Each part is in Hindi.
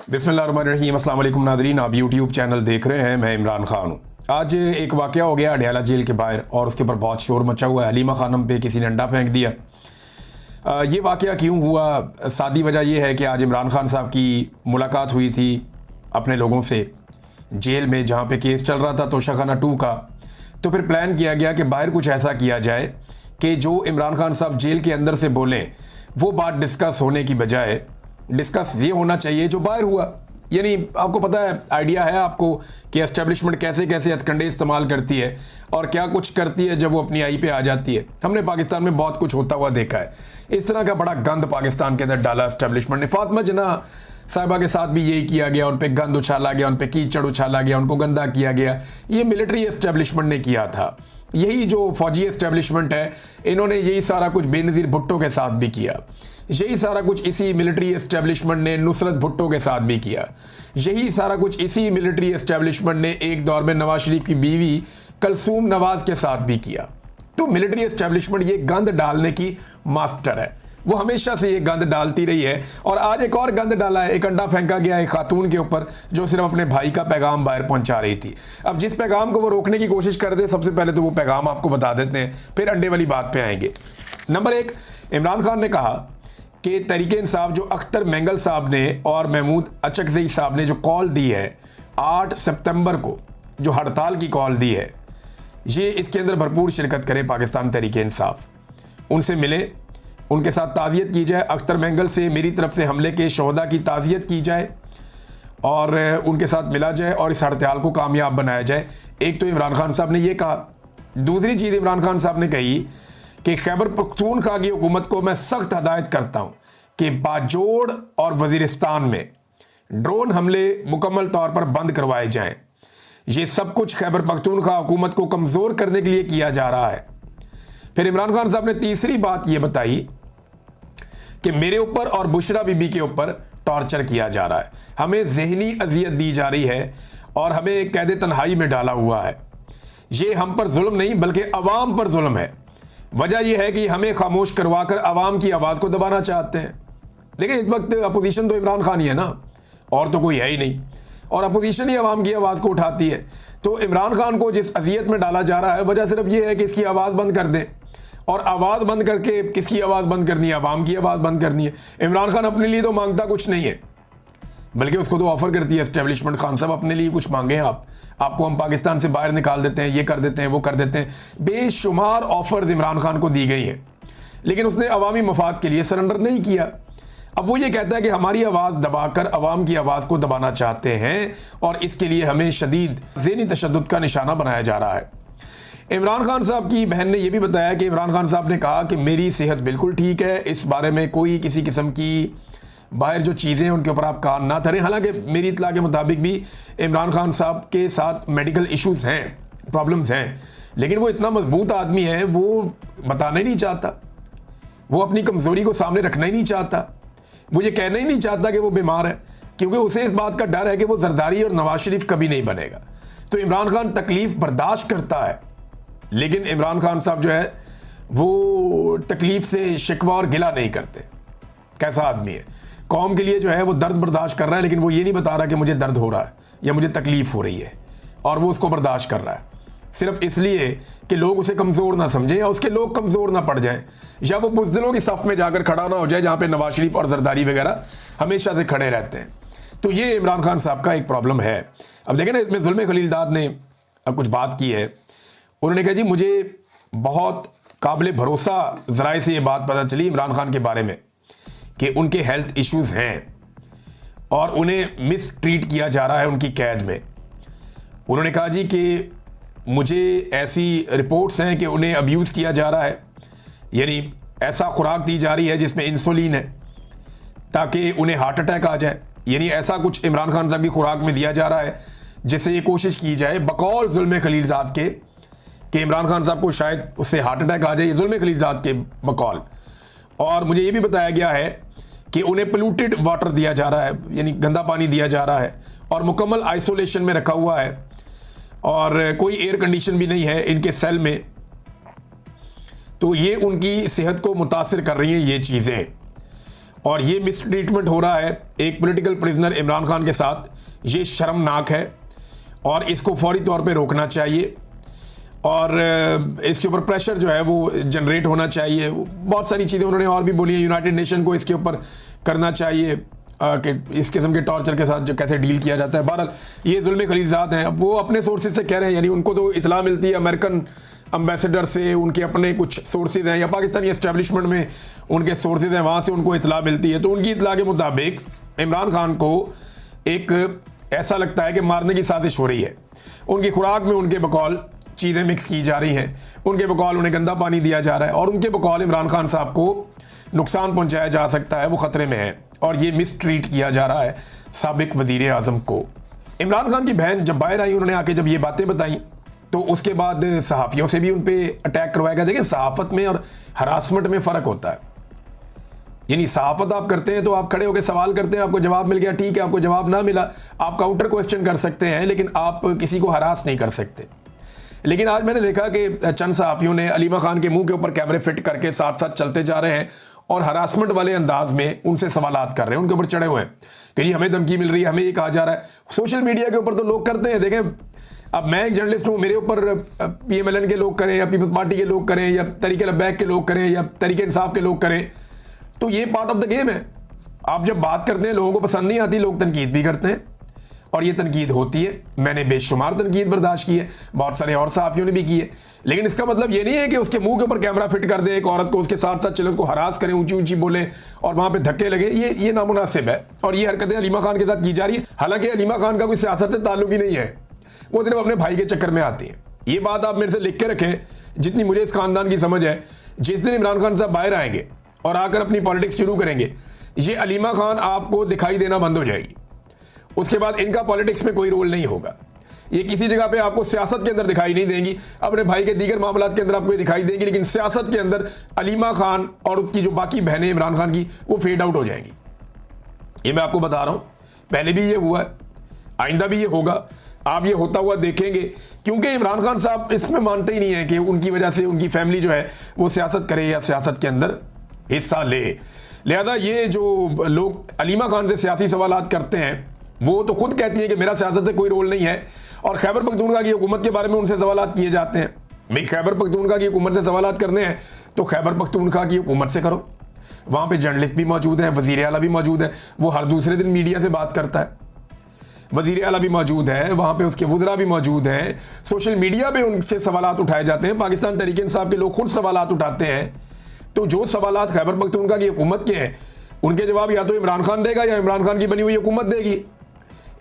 बिस्मिल्लाहिर्रहमानिर्रहीम। अस्सलाम वालेकुम नाज़रीन, आप यूट्यूब चैनल देख रहे हैं। मैं इमरान खान हूँ। आज एक वाक़या हो गया अडयाला जेल के बाहर और उसके ऊपर बहुत शोर मचा हुआ है। हलीमा खानम पे किसी ने अंडा फेंक दिया। ये वाक़या क्यों हुआ? सादी वजह यह है कि आज इमरान खान साहब की मुलाकात हुई थी अपने लोगों से जेल में, जहाँ पे केस चल रहा था तोशाखाना 2 का। तो फिर प्लान किया गया कि बाहर कुछ ऐसा किया जाए कि जो इमरान खान साहब जेल के अंदर से बोलें वो बात डिस्कस होने की बजाय डिस्कस ये होना चाहिए जो बाहर हुआ। यानी आपको पता है, आइडिया है आपको कि एस्टेब्लिशमेंट कैसे कैसे हथकंडे इस्तेमाल करती है और क्या कुछ करती है जब वो अपनी आई पे आ जाती है। हमने पाकिस्तान में बहुत कुछ होता हुआ देखा है। इस तरह का बड़ा गंद पाकिस्तान के अंदर डाला एस्टेब्लिशमेंट ने। फातिमा जना साहिबा के साथ भी यही किया गया, उन पे गंद उछाला गया, उन पे कीचड़ उछाला गया, उनको गंदा किया गया। ये मिलिट्री एस्टेब्लिशमेंट ने किया था। यही जो फौजी एस्टेब्लिशमेंट है, इन्होंने यही सारा कुछ बेनज़ीर भुट्टो के साथ भी किया। यही सारा कुछ इसी मिलिट्री एस्टेब्लिशमेंट ने नुसरत भुट्टो के साथ भी किया। यही सारा कुछ इसी मिलिट्री एस्टेब्लिशमेंट ने एक दौर में नवाज शरीफ की बीवी कलसूम नवाज के साथ भी किया। तो मिलिट्री एस्टेब्लिशमेंट ये गंद डालने की मास्टर है। वो हमेशा से ये गंद डालती रही है और आज एक और गंद डाला है। एक अंडा फेंका गया एक खातून के ऊपर जो सिर्फ अपने भाई का पैगाम बाहर पहुंचा रही थी। अब जिस पैगाम को वो रोकने की कोशिश कर दे, सबसे पहले तो वो पैगाम आपको बता देते हैं, फिर अंडे वाली बात पे आएंगे। नंबर 1, इमरान खान ने कहा कि तहरीके इंसाफ जो अख्तर मेंगल साहब ने और महमूद अचकज़ई साहब ने जो कॉल दी है 8 सितंबर को, जो हड़ताल की कॉल दी है, ये इसके अंदर भरपूर शिरकत करे पाकिस्तान तहरीके इंसाफ। उनसे मिले, उनके साथ ताज़ियत की जाए। अख्तर मेंगल से मेरी तरफ से हमले के शोहदा की ताज़ियत की जाए और उनके साथ मिला जाए और इस हड़ताल को कामयाब बनाया जाए। एक तो इमरान खान साहब ने ये कहा। दूसरी चीज़ इमरान खान साहब ने कही कि खैबर पख्तूनख्वा की हुकूमत को मैं सख्त हदायत करता हूँ कि बाजोड़ और वज़ीरिस्तान में ड्रोन हमले मुकम्मल तौर पर बंद करवाए जाएं। ये सब कुछ खैबर पख्तूनख्वा हुकूमत को कमज़ोर करने के लिए किया जा रहा है। फिर इमरान खान साहब ने तीसरी बात ये बताई कि मेरे ऊपर और बुशरा बीबी के ऊपर टॉर्चर किया जा रहा है, हमें जहनी अजियत दी जा रही है और हमें कैद तन्हाई में डाला हुआ है। ये हम पर जुल्म नहीं बल्कि अवाम पर जुल्म है। वजह यह है कि हमें खामोश करवाकर अवाम की आवाज़ को दबाना चाहते हैं। देखिए, इस वक्त अपोजिशन तो इमरान खान ही है ना, और तो कोई है ही नहीं, और अपोजिशन ही अवाम की आवाज़ को उठाती है। तो इमरान खान को जिस अजियत में डाला जा रहा है, वजह सिर्फ ये है कि इसकी आवाज़ बंद कर दें। और आवाज़ बंद करके किसकी आवाज़ बंद करनी है? अवाम की आवाज़ बंद करनी है। इमरान खान अपने लिए तो मांगता कुछ नहीं है, बल्कि उसको तो ऑफ़र करती है एस्टेब्लिशमेंट, खान साहब अपने लिए कुछ मांगे आपको हम पाकिस्तान से बाहर निकाल देते हैं, ये कर देते हैं, वो कर देते हैं। बेशुमार ऑफ़र्स इमरान खान को दी गई हैं, लेकिन उसने अवामी मफाद के लिए सरेंडर नहीं किया। अब वो ये कहता है कि हमारी आवाज़ दबाकर अवाम की आवाज़ को दबाना चाहते हैं और इसके लिए हमें शदीद ज़हनी तशद्दुद का निशाना बनाया जा रहा है। इमरान खान साहब की बहन ने यह भी बताया कि इमरान खान साहब ने कहा कि मेरी सेहत बिल्कुल ठीक है, इस बारे में कोई किसी किस्म की बाहर जो चीज़ें हैं उनके ऊपर आप कान ना धरें। हालांकि मेरी इत्तला के मुताबिक भी इमरान खान साहब के साथ मेडिकल इश्यूज़ हैं, प्रॉब्लम्स हैं, लेकिन वो इतना मजबूत आदमी है, वो बताना ही नहीं चाहता, वो अपनी कमज़ोरी को सामने रखना ही नहीं चाहता, वो ये कहना ही नहीं चाहता कि वो बीमार है, क्योंकि उसे इस बात का डर है कि वो जरदारी और नवाज शरीफ कभी नहीं बनेगा। तो इमरान खान तकलीफ़ बर्दाश्त करता है, लेकिन इमरान खान साहब जो है वो तकलीफ़ से शिकवा और गिला नहीं करते। कैसा आदमी है? कौम के लिए जो है वो दर्द बर्दाश्त कर रहा है, लेकिन वो ये नहीं बता रहा कि मुझे दर्द हो रहा है या मुझे तकलीफ़ हो रही है, और वो उसको बर्दाश्त कर रहा है सिर्फ इसलिए कि लोग उसे कमज़ोर ना समझें या उसके लोग कमज़ोर ना पड़ जाएं, या वो बुज़दिलों की सफ़ में जाकर खड़ा ना हो जाए जहाँ पे नवाज शरीफ और जरदारी वगैरह हमेशा से खड़े रहते हैं। तो ये इमरान खान साहब का एक प्रॉब्लम है। अब देखें ना, इसमें जुल्मे खलीलदाद ने अब कुछ बात की है। उन्होंने कहा जी मुझे बहुत काबिल भरोसा ज़राए से ये बात पता चली इमरान खान के बारे में कि उनके हेल्थ इश्यूज़ हैं और उन्हें मिस ट्रीट किया जा रहा है उनकी कैद में। उन्होंने कहा जी कि मुझे ऐसी रिपोर्ट्स हैं कि उन्हें अब्यूज़ किया जा रहा है, यानी ऐसा खुराक दी जा रही है जिसमें इंसुलिन है ताकि उन्हें हार्ट अटैक आ जाए। यानी ऐसा कुछ इमरान खान साहब की खुराक में दिया जा रहा है जिससे ये कोशिश की जाए बकौल जुल्मे खलीलजाद के कि इमरान खान साहब को शायद उससे हार्ट अटैक आ जाए, जुल्मे खलीलजाद के बकौल। और मुझे ये भी बताया गया है कि उन्हें पोल्यूटेड वाटर दिया जा रहा है, यानी गंदा पानी दिया जा रहा है और मुकम्मल आइसोलेशन में रखा हुआ है और कोई एयर कंडीशन भी नहीं है इनके सेल में। तो ये उनकी सेहत को मुतासिर कर रही हैं ये चीज़ें। और ये मिसट्रीटमेंट हो रहा है एक पॉलिटिकल प्रिजनर इमरान खान के साथ, ये शर्मनाक है और इसको फौरी तौर पे रोकना चाहिए और इसके ऊपर प्रेशर जो है वो जनरेट होना चाहिए। बहुत सारी चीज़ें उन्होंने और भी बोली है, यूनाइटेड नेशन को इसके ऊपर करना चाहिए कि इस किस्म के टॉर्चर के साथ जो कैसे डील किया जाता है। बहरहाल ये जुल्म खलीलजाद हैं, अब वो अपने सोर्सेज से कह रहे हैं, यानी उनको तो इतला मिलती है अमेरिकन एम्बेसडर से, उनके अपने कुछ सोर्सेज हैं या पाकिस्तानी एस्टेब्लिशमेंट में उनके सोर्सेज हैं, वहाँ से उनको इतला मिलती है। तो उनकी इतला के मुताबिक इमरान खान को एक ऐसा लगता है कि मारने की साजिश हो रही है। उनकी खुराक में उनके बकौल चीज़ें मिक्स की जा रही हैं, उनके बकौल उन्हें गंदा पानी दिया जा रहा है और उनके बकौल इमरान खान साहब को नुकसान पहुंचाया जा सकता है, वो ख़तरे में है और ये मिसट्रीट किया जा रहा है साबिक वज़ीर आज़म को। इमरान खान की बहन जब बाहर आई, उन्होंने आके जब ये बातें बताई तो उसके बाद सहाफ़ियों से भी उन पर अटैक करवाया गया। देखिए, सहाफ़त में और हरासमेंट में फ़र्क होता है। यानी सहाफ़त आप करते हैं तो आप खड़े होकर सवाल करते हैं, आपको जवाब मिल गया ठीक है, आपको जवाब ना मिला आप काउंटर क्वेश्चन कर सकते हैं, लेकिन आप किसी को हरास नहीं कर सकते। लेकिन आज मैंने देखा कि चंद सहाफ़ियों ने अलीमा खान के मुंह के ऊपर कैमरे फिट करके साथ साथ चलते जा रहे हैं और हरासमेंट वाले अंदाज में उनसे सवालात कर रहे हैं, उनके ऊपर चढ़े हुए हैं कि जी हमें धमकी मिल रही है, हमें ये कहा जा रहा है। सोशल मीडिया के ऊपर तो लोग करते हैं। देखें, अब मैं एक जर्नलिस्ट हूँ, मेरे ऊपर PMLN के लोग करें या पीपल्स पार्टी के लोग करें या तरीके लब्बैक के लोग करें या तरीके इंसाफ के लोग करें, तो ये पार्ट ऑफ द गेम है। आप जब बात करते हैं, लोगों को पसंद नहीं आती, लोग तनकीद भी करते हैं और ये तनकीद होती है। मैंने बेशुमार तनकीद बर्दाश्त की है, बहुत सारे और सहाफ़ियों ने भी की है, लेकिन इसका मतलब ये नहीं है कि उसके मुंह के ऊपर कैमरा फिट कर दें एक औरत को, उसके साथ साथ चले उसको हरास करें, ऊंची ऊंची बोलें और वहाँ पे धक्के लगे। ये नामुनासिब है और ये हरकतें अलीमा खान के साथ की जा रही है। हालांकि अलीमा खान का कोई सियासत से ताल्लुक ही नहीं है, वो सिर्फ अपने भाई के चक्कर में आती है। ये बात आप मेरे से लिख के रखें, जितनी मुझे इस खानदान की समझ है, जिस दिन इमरान खान साहब बाहर आएंगे और आकर अपनी पॉलिटिक्स शुरू करेंगे, ये अलीमा खान आपको दिखाई देना बंद हो जाएगी। उसके बाद इनका पॉलिटिक्स में कोई रोल नहीं होगा। ये किसी जगह पे आपको सियासत के अंदर दिखाई नहीं देंगी, अपने भाई के दीगर मामलात के अंदर आपको दिखाई देंगी, लेकिन सियासत के अंदर अलीमा खान और उसकी जो बाकी बहनें इमरान खान की, वो फेड आउट हो जाएंगी। ये मैं आपको बता रहा हूँ, पहले भी ये हुआ है, आइंदा भी ये होगा, आप ये होता हुआ देखेंगे, क्योंकि इमरान खान साहब इसमें मानते ही नहीं है कि उनकी वजह से उनकी फैमिली जो है वो सियासत करे या सियासत के अंदर हिस्सा ले। लिहाजा ये जो लोग अलीमा खान से सियासी सवालात करते हैं, वो तो खुद कहती है कि मेरा सियासत से कोई रोल नहीं है, और खैबर पख्तूनख्वा की हुकूमत के बारे में उनसे सवालात किए जाते हैं। भाई, खैबर पख्तूनख्वा की हुकूमत से सवालात करने हैं तो खैबर पख्तूनख्वा की हुकूमत से करो। वहाँ पे जर्नलिस्ट भी मौजूद हैं, वज़ीर आला भी मौजूद है, वो हर दूसरे दिन मीडिया से बात करता है। वज़ीर आला भी मौजूद है, वहाँ पे उसके वज़रा भी मौजूद हैं, सोशल मीडिया पे उनसे सवालात उठाए जाते हैं, पाकिस्तान तहरीक इंसाफ के लोग खुद सवालात उठाते हैं। तो जो सवालात खैबर पख्तूनख्वा की हुकूमत के हैं, उनके जवाब या तो इमरान खान देगा या इमरान खान की बनी हुई हुकूमत देगी।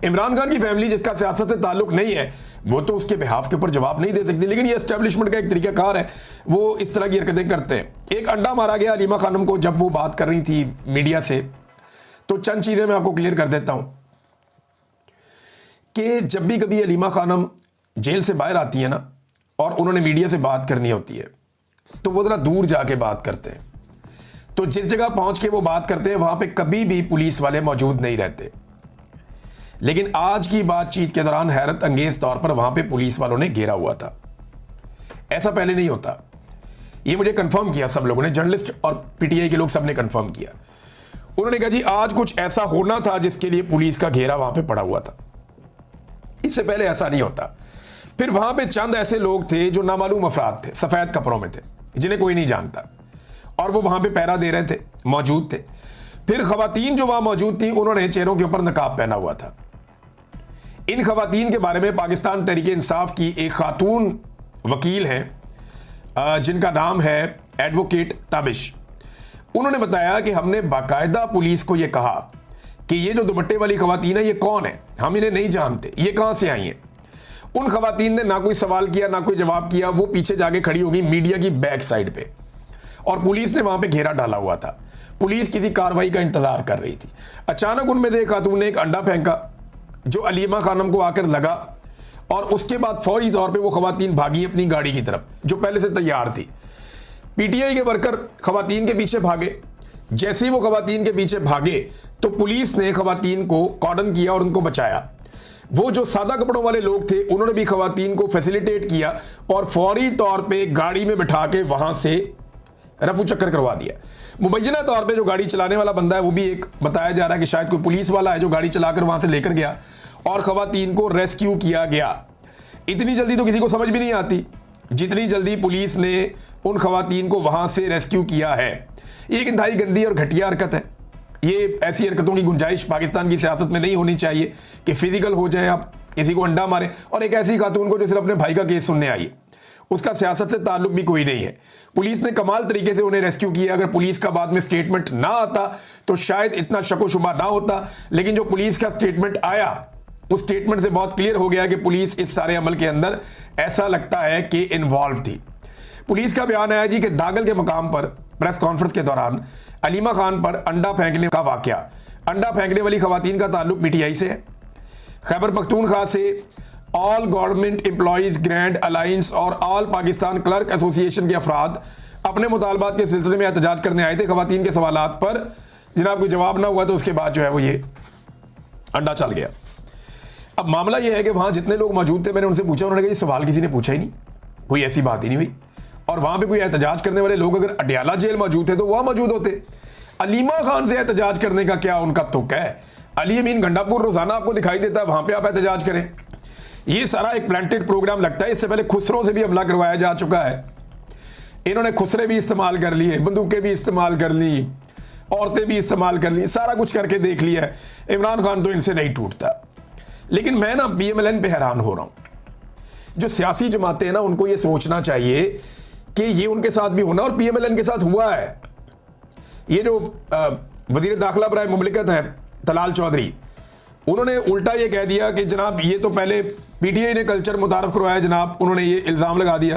इमरान खान की फैमिली जिसका सियासत से ताल्लुक नहीं है, वो तो उसके बिहाफ के ऊपर जवाब नहीं दे सकती, लेकिन ये एस्टेब्लिशमेंट का एक तरीकाकार है, वो इस तरह की हरकतें करते हैं। एक अंडा मारा गया अलीमा खानम को जब वो बात कर रही थी मीडिया से, तो चंद चीज़ें मैं आपको क्लियर कर देता हूँ कि जब भी कभी अलीमा खानम जेल से बाहर आती है ना, और उन्होंने मीडिया से बात करनी होती है, तो वो ज़रा दूर जाके बात करते हैं। तो जिस जगह पहुँच के वो बात करते हैं, वहाँ पे कभी भी पुलिस वाले मौजूद नहीं रहते। लेकिन आज की बातचीत के दौरान हैरत अंगेज तौर पर वहां पे पुलिस वालों ने घेरा हुआ था। ऐसा पहले नहीं होता, ये मुझे कंफर्म किया सब लोगों ने, जर्नलिस्ट और PTI के लोग सब ने कंफर्म किया। उन्होंने कहा जी आज कुछ ऐसा होना था जिसके लिए पुलिस का घेरा वहां पे पड़ा हुआ था, इससे पहले ऐसा नहीं होता। फिर वहां पे चंद ऐसे लोग थे जो नामालूम अफराद थे, सफेद कपड़ों में थे, जिन्हें कोई नहीं जानता, और वो वहां पे पहरा दे रहे थे, मौजूद थे। फिर खवातीन जो वहां मौजूद थी, उन्होंने चेहरों के ऊपर नकाब पहना हुआ था। इन खवातीन के बारे में पाकिस्तान तहरीक इंसाफ की एक खातून वकील हैं जिनका नाम है एडवोकेट ताबिश, उन्होंने बताया कि हमने बाकायदा पुलिस को ये कहा कि ये जो दुपट्टे वाली खवातीन है ये कौन है, हम इन्हें नहीं जानते, ये कहाँ से आई हैं। उन खवातीन ने ना कोई सवाल किया ना कोई जवाब किया, वो पीछे जाके खड़ी हो गई मीडिया की बैक साइड पे, और पुलिस ने वहाँ पे घेरा डाला हुआ था। पुलिस किसी कार्रवाई का इंतजार कर रही थी। अचानक उनमें से एक खातून ने एक अंडा फेंका जो अलीमा खानम को आकर लगा, और उसके बाद फौरी तौर पे वो खवातीन भागी अपनी गाड़ी की तरफ जो पहले से तैयार थी। PTI के वर्कर खवातीन के पीछे भागे। जैसे ही वो खवातीन के पीछे भागे तो पुलिस ने खवातीन को कॉर्डन किया और उनको बचाया। वो जो सादा कपड़ों वाले लोग थे उन्होंने भी खवातीन को फैसिलिटेट किया और फौरी तौर पे गाड़ी में बिठा के वहां से रफू चक्कर करवा दिया। मुबैना तौर पे जो गाड़ी चलाने वाला बंदा है वो भी एक बताया जा रहा है कि शायद कोई पुलिस वाला है जो गाड़ी चलाकर वहां से लेकर गया और खवातीन को रेस्क्यू किया गया। इतनी जल्दी तो किसी को समझ भी नहीं आती जितनी जल्दी पुलिस ने उन खवातीन को वहां से रेस्क्यू किया है। ये एक इंतहाई गंदी और घटिया हरकत है। ये ऐसी हरकतों की गुंजाइश पाकिस्तान की सियासत में नहीं होनी चाहिए कि फिजिकल हो जाए, आप किसी को अंडा मारें। और एक ऐसी खातून को जो सिर्फ अपने भाई का केस सुनने आई है, उसका सियासत से ताल्लुक भी कोई नहीं है। पुलिस ने कमाल तरीके से उन्हें रेस्क्यू किया। अगर पुलिस का बाद में स्टेटमेंट ना आता तो शायद इतना शको शुबा ना होता, लेकिन जो पुलिस का स्टेटमेंट आया उस स्टेटमेंट से बहुत क्लियर हो गया कि पुलिस इस सारे अमल के अंदर ऐसा लगता है कि इन्वॉल्व थी। पुलिस का बयान आया जी कि दागल के मकाम पर प्रेस कॉन्फ्रेंस के दौरान अलीमा खान पर अंडा फेंकने का वाकया, अंडा फेंकने वाली खवातीन का ताल्लुक पीटीआई से है। खैबर पख्तूनख्वा से all government employees grand alliance और ऑल पाकिस्तान क्लर्क एसोसिएशन के अफराद अपने मुतालबात के सिलसिले में एहतजाज करने आए थे। खवातीन के सवालात पर जनाब कोई जवाब ना हुआ तो उसके बाद जो है वो ये अंडा चल गया। अब मामला ये है कि वहां जितने लोग मौजूद थे, मैंने उनसे पूछा, उन्होंने कहा ये सवाल किसी ने पूछा ही नहीं, कोई ऐसी बात ही नहीं हुई। और वहां पे कोई एहतजाज करने वाले लोग अगर अडयाला जेल मौजूद थे तो वहां मौजूद होते। अलीमा खान से एहतजाज करने का क्या उनका तुक है? अली अमीन गंडापुर रोजाना आपको दिखाई देता है, वहां पे आप एहतजाज करें। ये सारा एक प्लांटेड प्रोग्राम लगता है। इससे पहले खुसरों से भी हमला करवाया जा चुका है। इन्होंने खुसरे भी इस्तेमाल कर लिए, बंदूकें भी इस्तेमाल कर ली, औरतें भी इस्तेमाल कर ली, सारा कुछ करके देख लिया है। इमरान खान तो इनसे नहीं टूटता। लेकिन मैं ना PMLN पे हैरान हो रहा हूं। जो सियासी जमातें हैं ना, उनको ये सोचना चाहिए कि ये उनके साथ भी होना, और PMLN के साथ हुआ है। ये जो वजीर दाखिला बराए मुमलिकत हैं तलाल चौधरी, उन्होंने उल्टा ये कह दिया कि जनाब ये तो पहले PTI ने कल्चर मुतारफ करवाया। जनाब उन्होंने ये इल्ज़ाम लगा दिया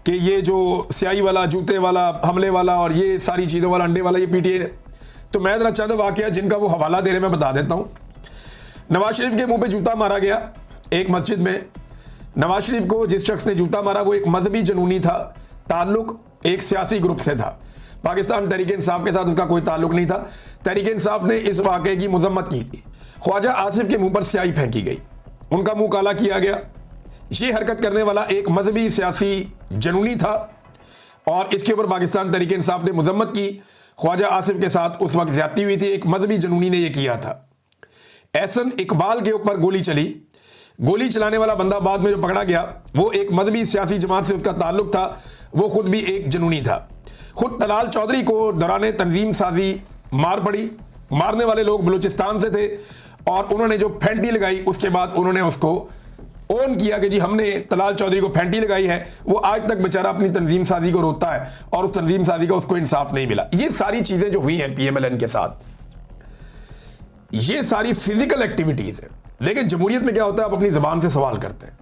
कि ये जो स्याही वाला, जूते वाला, हमले वाला और ये सारी चीज़ों वाला, अंडे वाला, ये PTI ने। तो मैं जरा चंद वाक़या जिनका वो हवाला दे रहे मैं बता देता हूँ। नवाज शरीफ के मुंह पे जूता मारा गया एक मस्जिद में। नवाज शरीफ को जिस शख्स ने जूता मारा वो एक मजहबी जनूनी था, ताल्लुक एक सियासी ग्रुप से था। पाकिस्तान तहरीक इंसाफ के साथ उसका कोई ताल्लुक नहीं था। तहरीक इंसाफ ने इस वाक़े की मजम्मत की थी। ख्वाजा आसिफ के मुंह पर स्याही फेंकी गई, उनका मुंह काला किया गया। ये हरकत करने वाला एक मजहबी सियासी जनूनी था और इसके ऊपर पाकिस्तान तहरीक इंसाफ ने मजम्मत की। ख्वाजा आसिफ के साथ उस वक्त ज्यादती हुई थी, एक मजहबी जनूनी ने यह किया था। एहसन इकबाल के ऊपर गोली चली। गोली चलाने वाला बंदा बाद में जो पकड़ा गया वो एक मजहबी सियासी जमात से उसका ताल्लुक था, वो खुद भी एक जनूनी था। खुद तलाल चौधरी को दौरान तंजीम साजी मार पड़ी। मारने वाले लोग बलूचिस्तान से थे और उन्होंने जो फेंटी लगाई उसके बाद उन्होंने उसको ओन किया कि जी हमने तलाल चौधरी को फेंटी लगाई है। वो आज तक बेचारा अपनी तंजीम साजी को रोता है और उस तंजीम साजी का उसको इंसाफ नहीं मिला। ये सारी चीजें जो हुई हैं PMLN के साथ, ये सारी फिजिकल एक्टिविटीज है। लेकिन जमहूरियत में क्या होता है, आप अपनी जबान से सवाल करते हैं,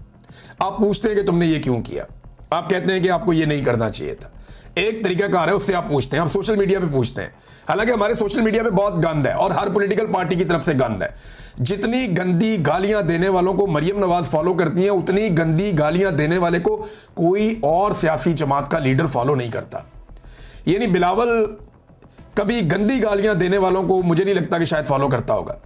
आप पूछते हैं कि तुमने ये क्यों किया, आप कहते हैं कि आपको ये नहीं करना चाहिए था। एक तरीकाकार है, उससे आप पूछते हैं, आप सोशल मीडिया पे पूछते हैं। हालांकि हमारे सोशल मीडिया पे बहुत गंद है और हर पॉलिटिकल पार्टी की तरफ से गंद है। जितनी गंदी गालियां देने वालों को मरियम नवाज फॉलो करती हैं, उतनी गंदी गालियां देने वाले को कोई और सियासी जमात का लीडर फॉलो नहीं करता। यानी बिलावल कभी गंदी गालियां देने वालों को मुझे नहीं लगता कि शायद फॉलो करता होगा।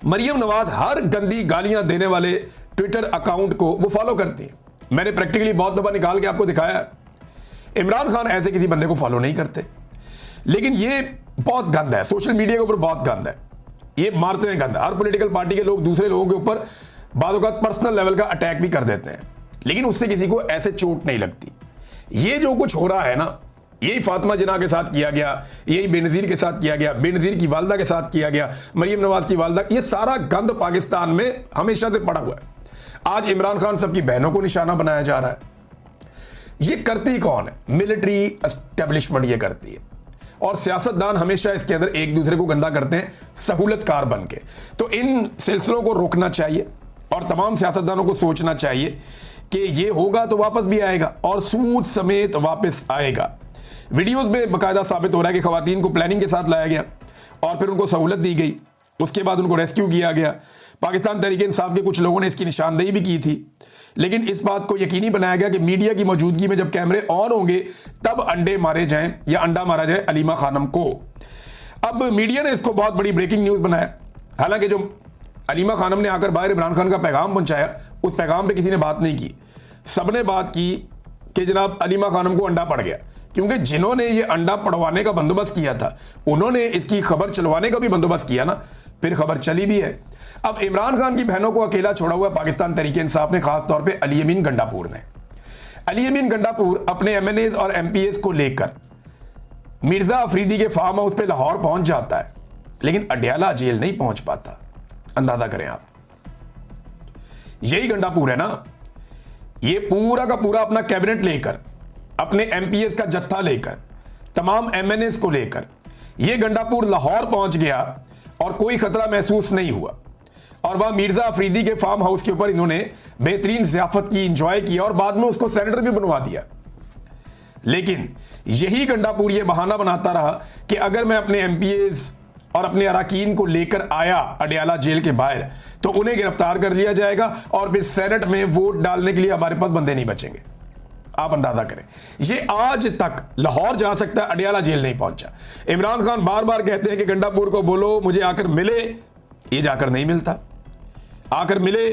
मरियम नवाज हर गंदी गालियां देने वाले ट्विटर अकाउंट को वो फॉलो करती है। मैंने प्रैक्टिकली बहुत दफा निकाल के आपको दिखाया। इमरान खान ऐसे किसी बंदे को फॉलो नहीं करते। लेकिन ये बहुत गंद है, सोशल मीडिया के ऊपर बहुत गंद है, ये मारते हैं गंद। हर पॉलिटिकल पार्टी के लोग दूसरे लोगों के ऊपर बात औक़ात पर्सनल लेवल का अटैक भी कर देते हैं, लेकिन उससे किसी को ऐसे चोट नहीं लगती। ये जो कुछ हो रहा है ना, यही फातिमा जिन्ना के साथ किया गया, यही बेनज़ीर के साथ किया गया, बेनज़ीर की वालदा के साथ किया गया, मरियम नवाज की वालदा, ये सारा गंद पाकिस्तान में हमेशा से पड़ा हुआ है। आज इमरान खान सबकी बहनों को निशाना बनाया जा रहा है। ये करती कौन है? मिलिट्री एस्टेब्लिशमेंट ये करती है और सियासतदान हमेशा इसके अंदर एक दूसरे को गंदा करते हैं सहूलतकार बन के। तो इन सिलसिलों को रोकना चाहिए और तमाम सियासतदानों को सोचना चाहिए कि ये होगा तो वापस भी आएगा और सूद समेत वापस आएगा। वीडियोस में बाकायदा साबित हो रहा है कि खवातीन को प्लानिंग के साथ लाया गया और फिर उनको सहूलत दी गई, उसके बाद उनको रेस्क्यू किया गया। पाकिस्तान तहरीक इंसाफ के कुछ लोगों ने इसकी निशानदेही भी की थी, लेकिन इस बात को यकीनी बनाया गया कि मीडिया की मौजूदगी में जब कैमरे ऑन होंगे तब अंडे मारे जाएं या अंडा मारा जाए अलीमा खानम को। अब मीडिया ने इसको बहुत बड़ी ब्रेकिंग न्यूज़ बनाया। हालांकि जो अलीमा खानम ने आकर बाहर इमरान खान का पैगाम पहुंचाया, उस पैगाम पे किसी ने बात नहीं की। सबने बात की कि जनाब अलीमा खानम को अंडा पड़ गया, क्योंकि जिन्होंने ये अंडा पड़वाने का बंदोबस्त किया था उन्होंने इसकी खबर चलवाने का भी बंदोबस्त किया ना, फिर खबर चली भी है। अब इमरान खान की बहनों को अकेला छोड़ा हुआ पाकिस्तान तहरीक इंसाफ ने, खास तौर पे अली अमीन गंडापुर ने। अली अमीन गंडापुर अपने MNAs और MPAs को लेकर मिर्जा अफरीदी के फार्म हाउस पे लाहौर पहुंच जाता है, लेकिन अडयाला जेल नहीं पहुंच पाता। अंदाजा करें आप, यही गंडापुर है ना, ये पूरा का पूरा अपना कैबिनेट लेकर, अपने MPAs का जत्था लेकर, तमाम MNAs को लेकर ये गंडापुर लाहौर पहुंच गया और कोई खतरा महसूस नहीं हुआ। और वह मिर्जा अफरीदी के फार्म हाउस के ऊपर इन्होंने बेहतरीन ज़ियाफत की, इंजॉय किया और बाद में उसको सेनेटर भी बनवा दिया। लेकिन यही गंडापुर ये बहाना बनाता रहा कि अगर मैं अपने MPAs और अपने अरकान को लेकर आया अडयाला जेल के बाहर तो उन्हें गिरफ्तार कर लिया जाएगा और फिर सेनेट में वोट डालने के लिए हमारे पास बंदे नहीं बचेंगे। आप अंदाजा करें, ये आज तक लाहौर जा सकता है, अडयाला जेल नहीं पहुंचा। इमरान खान बार बार कहते हैं कि गंडापुर को बोलो मुझे आकर मिले, ये जाकर नहीं मिलता, आकर मिले,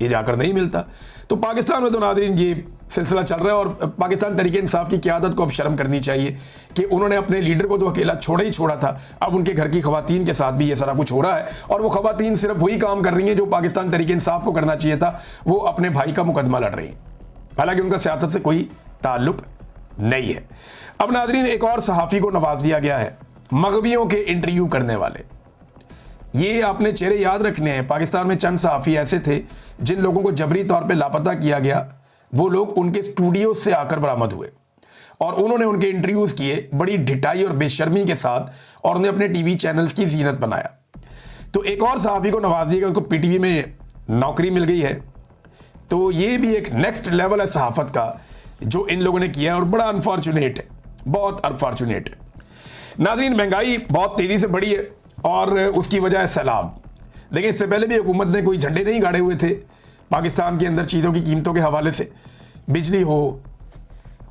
ये जाकर नहीं मिलता। तो पाकिस्तान में तो नाज़रीन ये सिलसिला चल रहा है और पाकिस्तान तहरीक इंसाफ की क़यादत को अब शर्म करनी चाहिए कि उन्होंने अपने लीडर को तो अकेला छोड़ा ही छोड़ा था, अब उनके घर की ख़वातीन के साथ भी ये सारा कुछ हो रहा है। और वो ख़वातीन सिर्फ वही काम कर रही हैं जो पाकिस्तान तहरीक इंसाफ को करना चाहिए था, वो अपने भाई का मुकदमा लड़ रही हैं, हालांकि उनका सियासत से कोई ताल्लुक नहीं है। अब नाज़रीन एक और सहाफ़ी को नवाज दिया गया है, मगवियों के इंटरव्यू करने वाले। ये आपने चेहरे याद रखने हैं। पाकिस्तान में चंद सहाफ़ी ऐसे थे जिन लोगों को जबरी तौर पे लापता किया गया, वो लोग उनके स्टूडियो से आकर बरामद हुए और उन्होंने उनके इंटरव्यूज़ किए बड़ी ढिठाई और बेशर्मी के साथ और उन्हें अपने TV चैनल्स की जीनत बनाया। तो एक और सहाफ़ी को नवाज दिया गया, उसको PTV में नौकरी मिल गई है। तो ये भी एक नेक्स्ट लेवल है सहाफ़त का जो इन लोगों ने किया और बड़ा अनफॉर्चुनेट है, बहुत अनफॉर्चुनेट है। नाज़रीन महंगाई बहुत तेज़ी से बढ़ी है और उसकी वजह है सैलाब। देखिए इससे पहले भी हुकूमत ने कोई झंडे नहीं गाड़े हुए थे पाकिस्तान के अंदर चीज़ों की कीमतों के हवाले से। बिजली हो,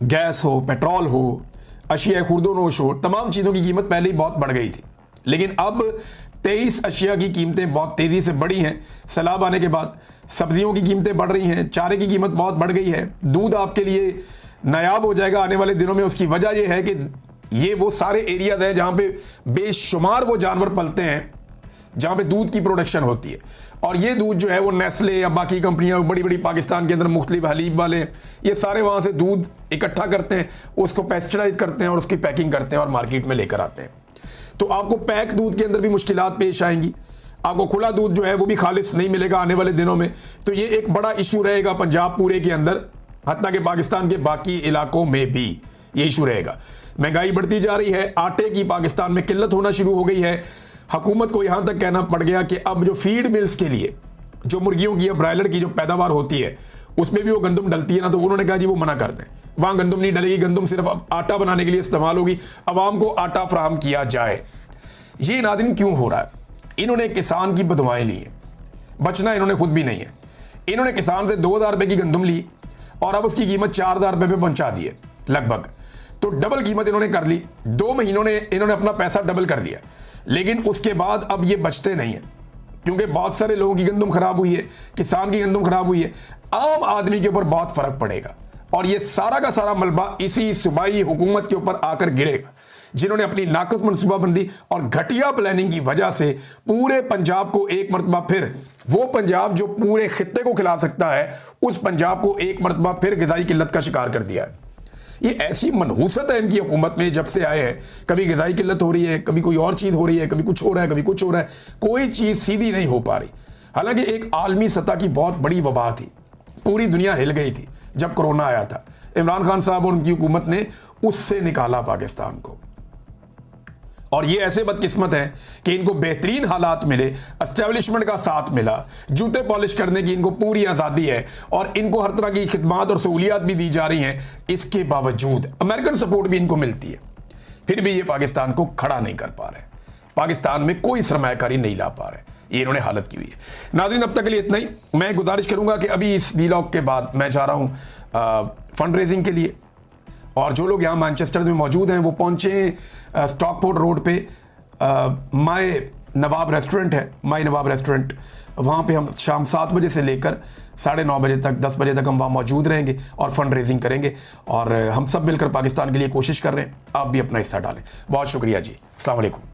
गैस हो, पेट्रोल हो, अशिया खुर्दोनोश हो, तमाम चीज़ों की कीमत पहले ही बहुत बढ़ गई थी, लेकिन अब 23 अशिया की कीमतें बहुत तेज़ी से बढ़ी हैं। सैलाब आने के बाद सब्जियों की कीमतें बढ़ रही हैं, चारे की कीमत बहुत बढ़ गई है, दूध आपके लिए नायाब हो जाएगा आने वाले दिनों में। उसकी वजह यह है कि ये वो सारे एरियाज हैं जहाँ पे बेशुमार वो जानवर पलते हैं जहाँ पे दूध की प्रोडक्शन होती है, और ये दूध जो है वो नेस्ले या बाकी कंपनियां बड़ी बड़ी पाकिस्तान के अंदर मुख्तलिफ हलीब वाले, ये सारे वहाँ से दूध इकट्ठा करते हैं, उसको पेस्चराइज करते हैं और उसकी पैकिंग करते हैं और मार्केट में लेकर आते हैं। तो आपको पैक दूध के अंदर भी मुश्किलात पेश आएंगी, आपको खुला दूध जो है वो भी खालिस नहीं मिलेगा आने वाले दिनों में। तो ये एक बड़ा इशू रहेगा पंजाब पूरे के अंदर, हत्ता कि पाकिस्तान के बाकी इलाकों में भी ये इशू रहेगा। महंगाई बढ़ती जा रही है, आटे की पाकिस्तान में किल्लत होना शुरू हो गई है। हुकूमत को यहाँ तक कहना पड़ गया कि अब जो फीड मिल्स के लिए जो मुर्गियों की या ब्रायलर की जो पैदावार होती है उसमें भी वो गंदम डलती है ना, तो उन्होंने कहा जी वो मना कर दें, वहाँ गंदम नहीं डलेगी, गंदम सिर्फ अब आटा बनाने के लिए इस्तेमाल होगी, आवाम को आटा फराहम किया जाए। ये नाज़रीन क्यों हो रहा है? इन्होंने किसान की बदवाएँ ली हैं, बचना इन्होंने खुद भी नहीं है। इन्होंने किसान से 2000 रुपये की गंदम ली और अब उसकी कीमत 4000 रुपये पे पहुँचा दी है लगभग, तो डबल कीमत इन्होंने कर ली। 2 महीनों ने इन्होंने अपना पैसा डबल कर दिया, लेकिन उसके बाद अब ये बचते नहीं हैं क्योंकि बहुत सारे लोगों की गंदम खराब हुई है, किसान की गंदम खराब हुई है, आम आदमी के ऊपर बहुत फर्क पड़ेगा और ये सारा का सारा मलबा इसी सूबाई हुकूमत के ऊपर आकर गिरेगा जिन्होंने अपनी नाकस मनसूबाबंदी और घटिया प्लानिंग की वजह से पूरे पंजाब को एक मरतबा फिर, वो पंजाब जो पूरे खित्ते को खिला सकता है, उस पंजाब को एक मरतबा फिर ग़िज़ाई किल्लत का शिकार कर दिया है। ये ऐसी मनहूसत है इनकी हुकूमत में जब से आए हैं, कभी ग़िज़ाई किल्लत हो रही है, कभी कोई और चीज़ हो रही है, कभी कुछ हो रहा है, कभी कुछ हो रहा है, कोई चीज़ सीधी नहीं हो पा रही। हालांकि एक आलमी सतह की बहुत बड़ी वबा थी, पूरी दुनिया हिल गई थी जब कोरोना आया था। इमरान खान साहब और उनकी हुकूमत ने उससे निकाला पाकिस्तान को, और ये ऐसे बदकिस्मत हैं कि इनको बेहतरीन हालात मिले, एस्टेब्लिशमेंट का साथ मिला, जूते पॉलिश करने की इनको पूरी आज़ादी है और इनको हर तरह की खिदमात और सहूलियात भी दी जा रही हैं। इसके बावजूद अमेरिकन सपोर्ट भी इनको मिलती है, फिर भी ये पाकिस्तान को खड़ा नहीं कर पा रहे, पाकिस्तान में कोई सरमायाकारी नहीं ला पा रहे। ये इन्होंने हालत की हुई है। नाज़रीन अब तक के लिए इतना ही। मैं गुजारिश करूँगा कि अभी इस व्लॉग के बाद मैं जा रहा हूँ फंड रेजिंग के लिए, और जो लोग यहाँ मैनचेस्टर में मौजूद हैं वो पहुँचे स्टॉकपोर्ट रोड पे माय नवाब रेस्टोरेंट है, माय नवाब रेस्टोरेंट, वहाँ पे हम शाम 7 बजे से लेकर 9:30 बजे तक 10 बजे तक हम वहाँ मौजूद रहेंगे और फंड रेजिंग करेंगे, और हम सब मिलकर पाकिस्तान के लिए कोशिश कर रहे हैं। आप भी अपना हिस्सा डालें। बहुत शुक्रिया जी। अस्सलाम वालेकुम।